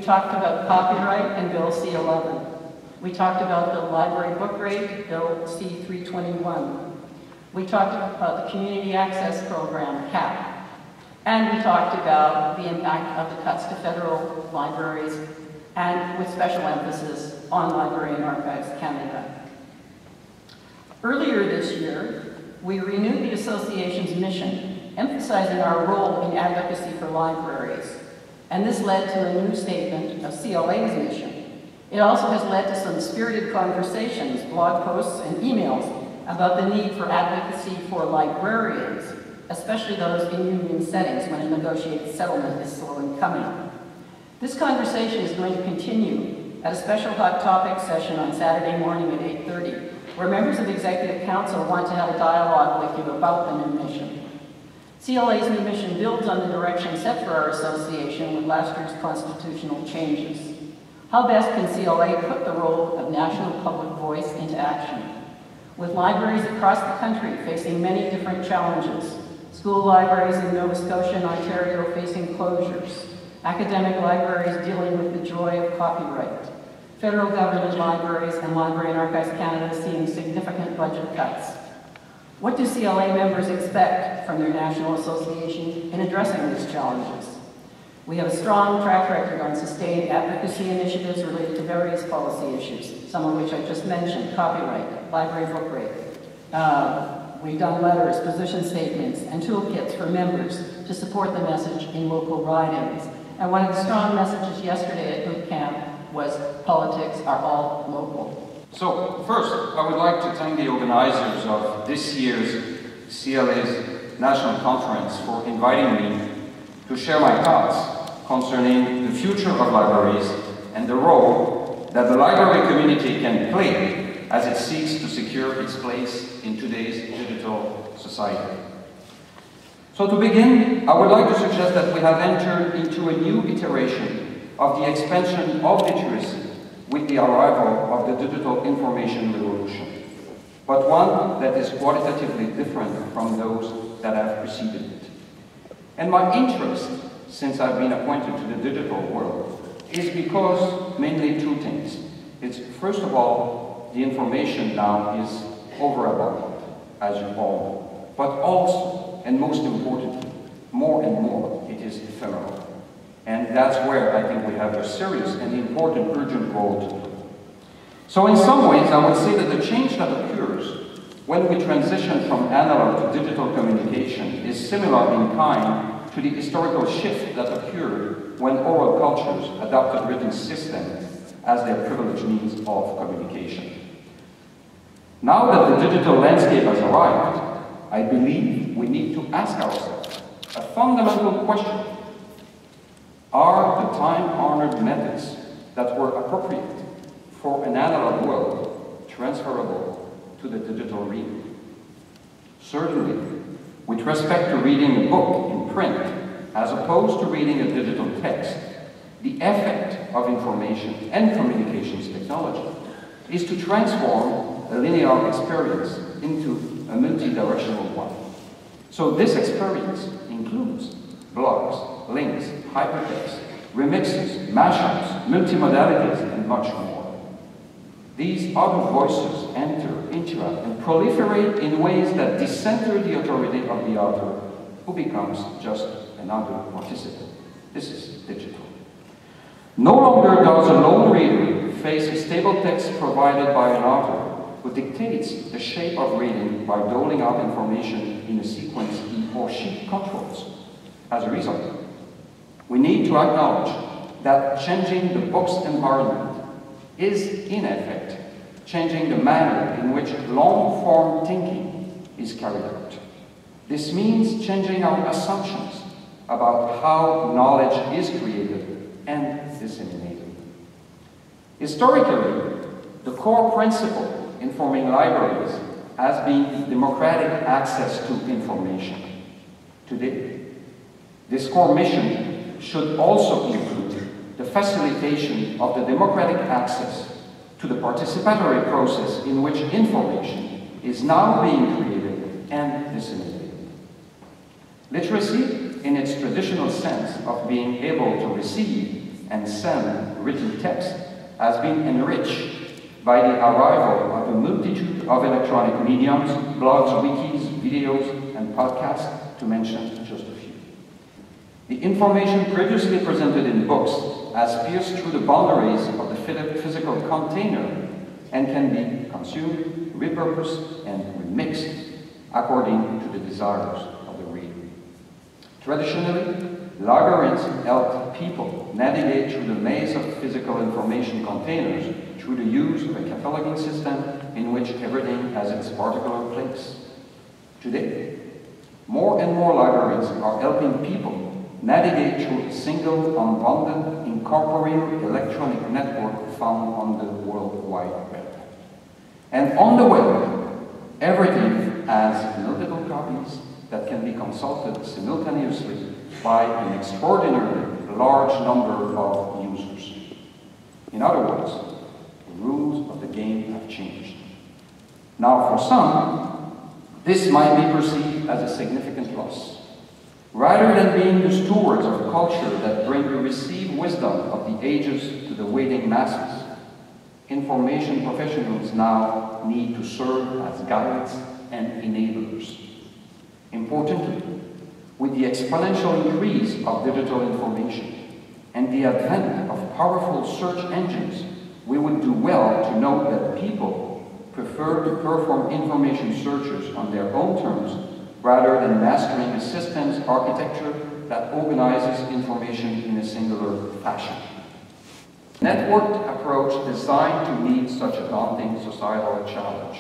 talked about copyright and Bill C-11. We talked about the library book rate, Bill C-321. We talked about the Community Access Program, CAP. And we talked about the impact of the cuts to federal libraries, and with special emphasis on Library and Archives Canada. Earlier this year, we renewed the association's mission, emphasizing our role in advocacy for libraries. And this led to a new statement of CLA's mission. It also has led to some spirited conversations, blog posts, and emails about the need for advocacy for librarians, especially those in union settings when a negotiated settlement is slow in coming. This conversation is going to continue at a special hot topic session on Saturday morning at 8:30, where members of the Executive Council want to have a dialogue with you about the new mission. CLA's new mission builds on the direction set for our association with last year's constitutional changes. How best can CLA put the role of national public voice into action? With libraries across the country facing many different challenges, school libraries in Nova Scotia and Ontario facing closures, academic libraries dealing with the joy of copyright, federal government libraries and Library and Archives Canada seeing significant budget cuts. What do CLA members expect from their national association in addressing these challenges? We have a strong track record on sustained advocacy initiatives related to various policy issues, some of which I just mentioned: copyright, library book rate. We've done letters, position statements, and toolkits for members to support the message in local ridings. And one of the strong messages yesterday at boot camp was politics are all local. So first, I would like to thank the organizers of this year's CLA's National Conference for inviting me to share my thoughts concerning the future of libraries and the role that the library community can play as it seeks to secure its place in today's digital society. So to begin, I would like to suggest that we have entered into a new iteration of the expansion of literacy with the arrival of the digital information revolution, but one that is qualitatively different from those that have preceded it. And my interest, since I've been appointed to the digital world, is because mainly two things. It's, first of all, the information now is overabundant, as you all know, but also, and most importantly, more and more, it is ephemeral. And that's where I think we have a serious and important urgent role to play. So in some ways, I would say that the change that occurs when we transition from analog to digital communication is similar in kind to the historical shift that occurred when oral cultures adopted written systems as their privileged means of communication. Now that the digital landscape has arrived, I believe we need to ask ourselves a fundamental question. Are the time-honored methods that were appropriate for an analog world transferable to the digital realm? Certainly, with respect to reading a book in print, as opposed to reading a digital text, the effect of information and communications technology is to transform a linear experience into a multi-directional one. So this experience includes blogs, links, hypertext, remixes, mashups, multimodalities, and much more. These other voices enter, interact, and proliferate in ways that decenter the authority of the author, who becomes just another participant. This is digital. No longer does a lone reader face a stable text provided by an author who dictates the shape of reading by doling out information in a sequence he or she controls. As a result, we need to acknowledge that changing the book's environment is, in effect, changing the manner in which long-form thinking is carried out. This means changing our assumptions about how knowledge is created and disseminated. Historically, the core principle informing libraries has been democratic access to information. Today, this core mission should also include the facilitation of the democratic access to the participatory process in which information is now being created and disseminated. Literacy, in its traditional sense of being able to receive, and send written text has been enriched by the arrival of a multitude of electronic mediums, blogs, wikis, videos, and podcasts, to mention just a few. The information previously presented in books has pierced through the boundaries of the physical container and can be consumed, repurposed, and remixed according to the desires of the reader. Traditionally, librarians helped people navigate through the maze of physical information containers through the use of a cataloging system in which everything has its particular place. Today, more and more librarians are helping people navigate through a single, unbounded, incorporeal electronic network found on the World Wide Web. And on the web, everything has multiple copies that can be consulted simultaneously by an extraordinarily large number of users. In other words, the rules of the game have changed. Now, for some, this might be perceived as a significant loss. Rather than being the stewards of culture that bring the received wisdom of the ages to the waiting masses, information professionals now need to serve as guides and enablers. Importantly, with the exponential increase of digital information and the advent of powerful search engines, we would do well to note that people prefer to perform information searches on their own terms rather than mastering a systems architecture that organizes information in a singular fashion. Networked approach designed to meet such a daunting societal challenge.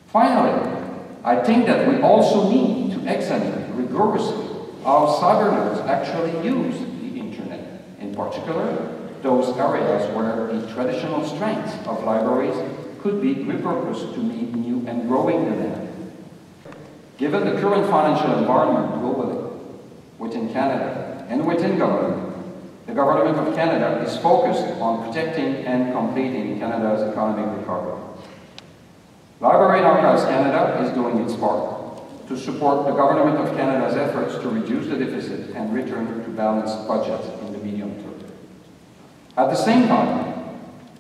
Finally, I think that we also need to examine rigorously how cyber nerds actually use the internet, in particular, those areas where the traditional strengths of libraries could be repurposed to meet new and growing demand. Given the current financial environment globally, within Canada and within government, the Government of Canada is focused on protecting and completing Canada's economic recovery. Library and Archives Canada is doing its part to support the Government of Canada's efforts to reduce the deficit and return to balanced budgets in the medium term. At the same time,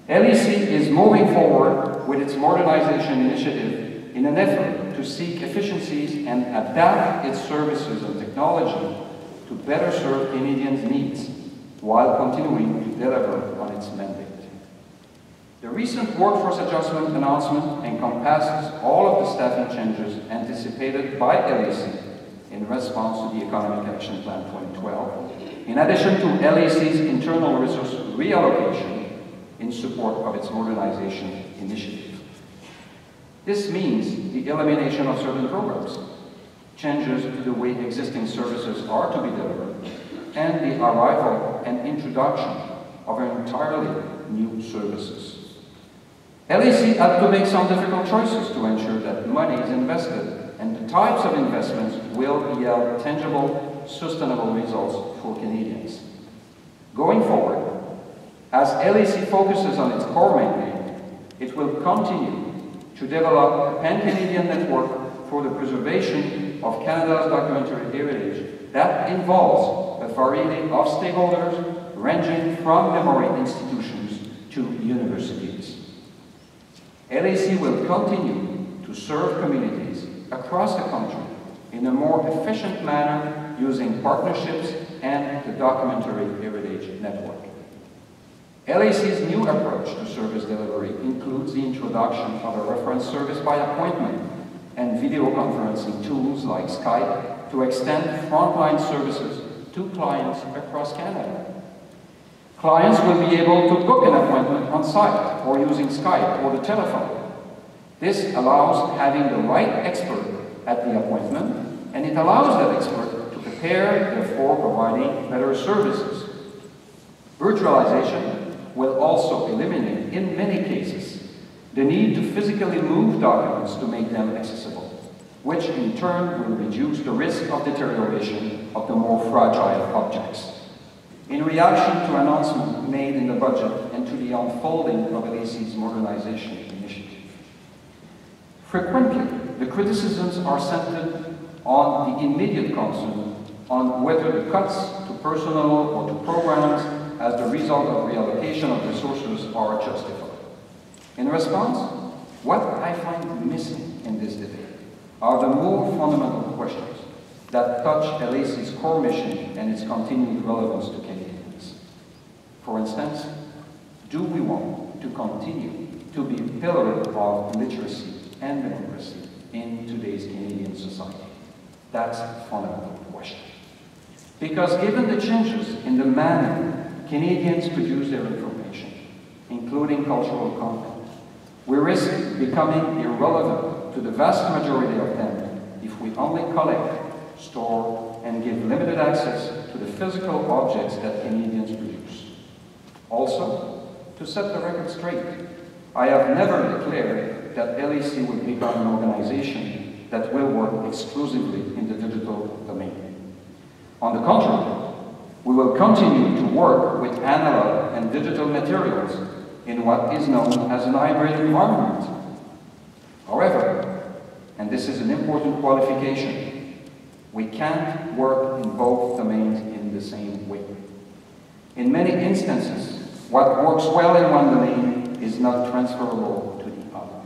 LEC is moving forward with its modernization initiative in an effort to seek efficiencies and adapt its services and technology to better serve Canadians' needs while continuing to deliver on its mandate. The recent workforce adjustment announcement encompasses all of the staffing changes anticipated by LEC in response to the Economic Action Plan 2012, in addition to LEC's internal resource reallocation in support of its modernization initiative. This means the elimination of certain programs, changes to the way existing services are to be delivered, and the arrival and introduction of entirely new services. LEC had to make some difficult choices to ensure that money is invested and the types of investments will yield tangible, sustainable results for Canadians. Going forward, as LEC focuses on its core mandate, it will continue to develop a pan-Canadian network for the preservation of Canada's documentary heritage that involves a variety of stakeholders ranging from memory institutions to universities. LEC will continue to serve communities across the country in a more efficient manner using partnerships and the Documentary Heritage Network. LEC's new approach to service delivery includes the introduction of a reference service by appointment and video conferencing tools like Skype to extend frontline services to clients across Canada. Clients will be able to book an appointment on site or using Skype or the telephone. This allows having the right expert at the appointment, and it allows that expert to prepare, therefore providing better services. Virtualization will also eliminate, in many cases, the need to physically move documents to make them accessible, which in turn will reduce the risk of deterioration of the more fragile objects. In reaction to announcements made in the budget and to the unfolding of LEC's modernization initiative, frequently the criticisms are centered on the immediate concern on whether the cuts to personnel or to programs as the result of reallocation of resources are justified. In response, what I find missing in this debate are the more fundamental questions that touch LAC's core mission and its continued relevance to Canadians. For instance, do we want to continue to be a pillar of literacy and democracy in today's Canadian society? That's a fundamental question. Because given the changes in the manner Canadians produce their information, including cultural content, we risk becoming irrelevant to the vast majority of them if we only collect, store, and give limited access to the physical objects that Canadians produce. Also, to set the record straight, I have never declared that LAC will become an organization that will work exclusively in the digital domain. On the contrary, we will continue to work with analog and digital materials in what is known as an hybrid environment. However, and this is an important qualification, we can't work in both domains in the same way. In many instances, what works well in one domain is not transferable to the other.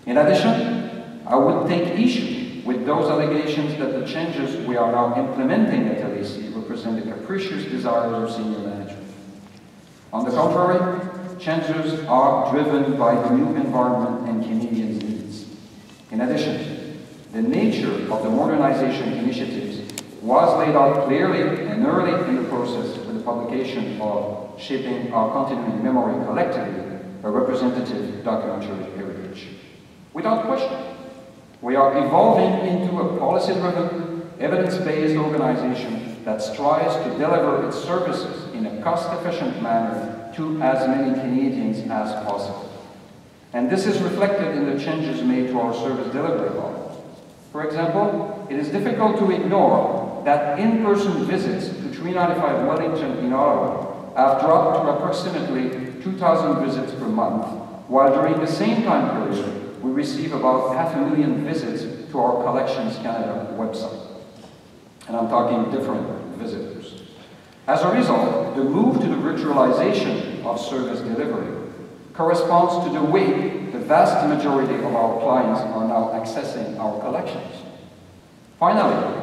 In addition, I would take issue with those allegations that the changes we are now implementing at LAC represent the capricious desires of senior management. On the contrary, changes are driven by the new environment and Canadians' needs. In addition, the nature of the modernization initiatives was laid out clearly and early in the process with the publication of Shaping Our Continuing Memory Collectively, a representative documentary heritage. Without question, we are evolving into a policy-driven, evidence-based organization that strives to deliver its services in a cost-efficient manner to as many Canadians as possible. And this is reflected in the changes made to our service delivery model. For example, it is difficult to ignore that in-person visits to 395 Wellington in Ottawa have dropped to approximately 2,000 visits per month, while during the same time period, we receive about 500,000 visits to our Collections Canada website. And I'm talking different visitors. As a result, the move to the virtualization of service delivery corresponds to the way the vast majority of our clients are now accessing our collections. Finally,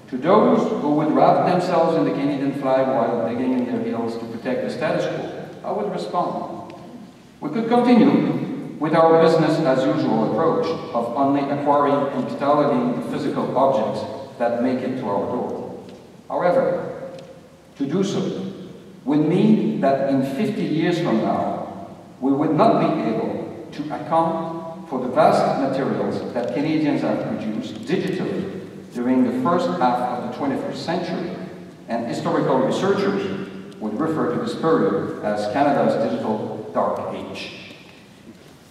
to those who would wrap themselves in the Canadian flag while digging in their heels to protect the status quo, I would respond. We could continue with our business as usual approach of only acquiring and cataloging the physical objects that make it to our door. However, to do so would mean that in 50 years from now, we would not be able to account for the vast materials that Canadians have produced digitally during the first half of the 21st century, and historical researchers would refer to this period as Canada's digital dark age.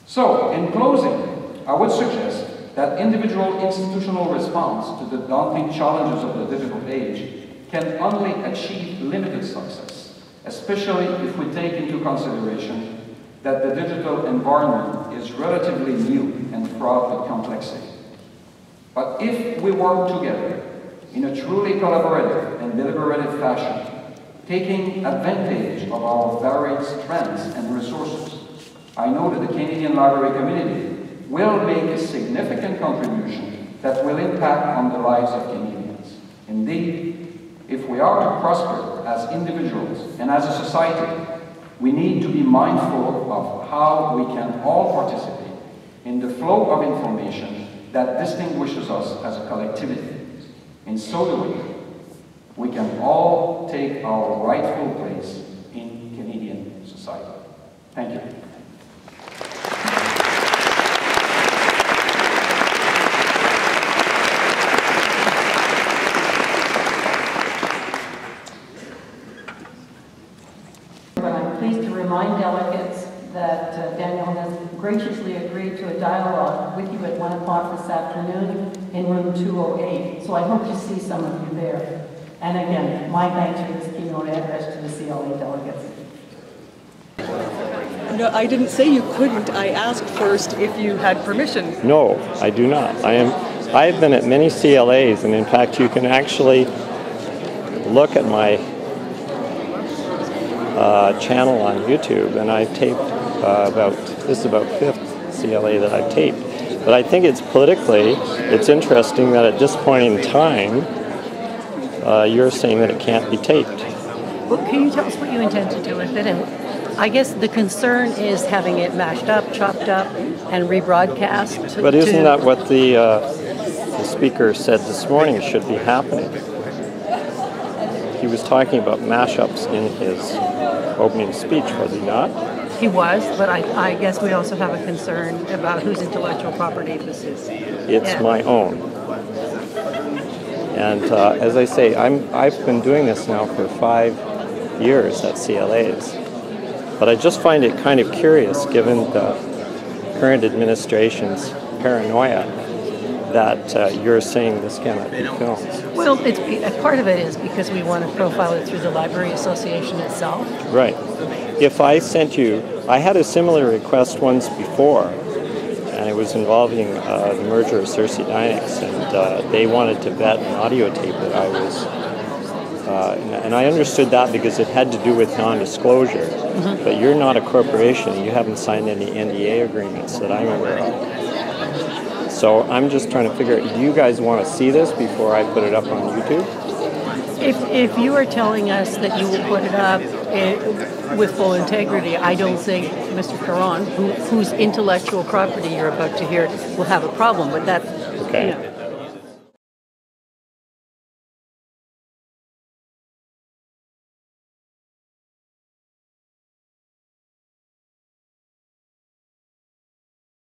So, in closing, I would suggest that individual institutional response to the daunting challenges of the digital age can only achieve limited success, especially if we take into consideration that the digital environment is relatively new and fraught with complexity. But if we work together in a truly collaborative and deliberative fashion, taking advantage of our varied strengths and resources, I know that the Canadian library community will make a significant contribution that will impact on the lives of Canadians. Indeed, if we are to prosper as individuals and as a society, we need to be mindful of how we can all participate in the flow of information that distinguishes us as a collectivity. In so doing, we can all take our rightful place in Canadian society. Thank you. Remind delegates that Daniel has graciously agreed to a dialogue with you at 1 o'clock this afternoon in room 208. So I hope to see some of you there. And again, my thanks for this keynote address to the CLA delegates. No, I didn't say you couldn't. I asked first if you had permission. No, I do not. I've been at many CLAs, and in fact, you can actually look at my channel on YouTube, and I've taped this is about 5th CLA that I've taped. But I think it's it's interesting that at this point in time, you're saying that it can't be taped. Well, can you tell us what you intend to do with it? And I guess the concern is having it mashed up, chopped up, and rebroadcast. But isn't that what the speaker said this morning should be happening? He was talking about mashups in his opening speech, was he not? He was, but I guess we also have a concern about whose intellectual property this is. It's my own. And as I say, I've been doing this now for 5 years at CLAs. But I just find it kind of curious, given the current administration's paranoia, that you're saying this cannot be filmed. Well, part of it is because we want to profile it through the Library Association itself. Right. If I sent you, I had a similar request once before, and it was involving the merger of Cersei Dynex, and they wanted to vet an audio tape that I was, and I understood that because it had to do with non-disclosure. Mm-hmm. But you're not a corporation, you haven't signed any NDA agreements that I'm aware of. So I'm just trying to figure out, do you guys want to see this before I put it up on YouTube? If you are telling us that you will put it up with full integrity, I don't think Mr. Caron, whose intellectual property you're about to hear, will have a problem with that. Okay. You know.